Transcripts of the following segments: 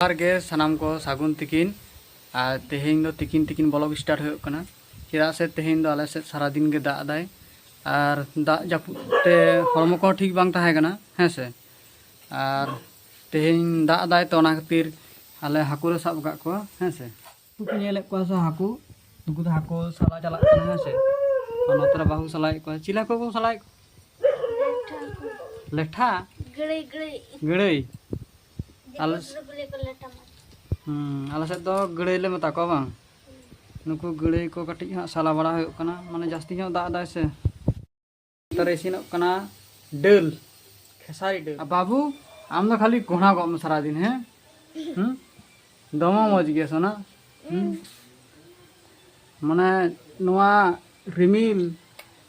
गे सानाम को सागुन तिकिन तेहें दो तिकिन तिकिन blog start हो कना चेदा से तेहें दो आले से सारा दिन गे दाग दाय और दाग जापुते हरमो को ठीक बांग ताहे कना हैं से और तेहें दाग दाय तो ओना खातिर आले हाकु रे साब का को हैं से तुक नेले को से हाकु तुक तो हाकु साला चला कना हैं से नतरा बाहु सलाय को चिला को सलाय लेठा गड़ई गड़ई गड़ई आले से तो गड़ई ले मता को बांग नुकु गड़ई को कटिज हाँ साला बड़ा हो कना माने जास्ती हाँ दाग दाय से तरे इसिनोग कना डेल खेसारी डेल बाबू आम दो खाली कोहना को सारा दिन है दमा मज गे सोना माने नोआ रिमिल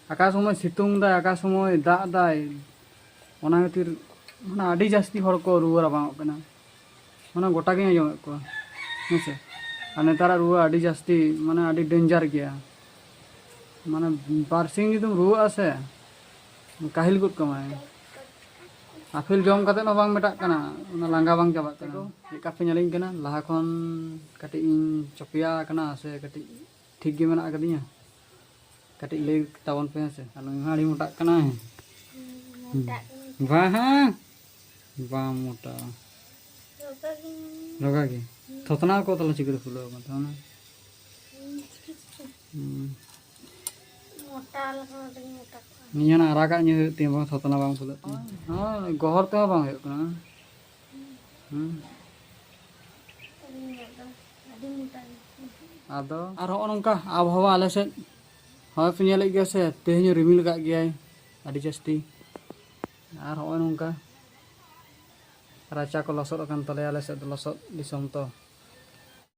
आका समय सितुंग दाय आका समय दाग दाय ओना खातिर माने आडी जास्ती हर को रुआ राबांग कना माने गोटा गे आंजम को हेसे आ नेतारा रुआ आडी जास्ती माने आडी डेंजर गया माने बारसिंग तुम रुआ से काहिल गुट कमाय आफिल जम कते न बांग मेटा कना ओना लांगा बांग चाबा कना चेका पे नेलिंग कना लाहा खन कटि इन चपिया कना से कटि ठीक गे मेना कदिया कटि ले तावन पे से अनु हाड़ी मोटा कना वाह बा मोटा लगा के थतना को तला चिकर फुलो मत ना मोटा लगा मोटा नियाना रागा न्यू ते बा थतना बांग फुलो हां गहर ते बांग हो कना आदो आरो नंका आबहावा आले से हय पे नेले गे से तेहें रिमिल का गया आडी जास्ती आर हय नंका राचा को लसद अकन तले आले से लसद दिसम तो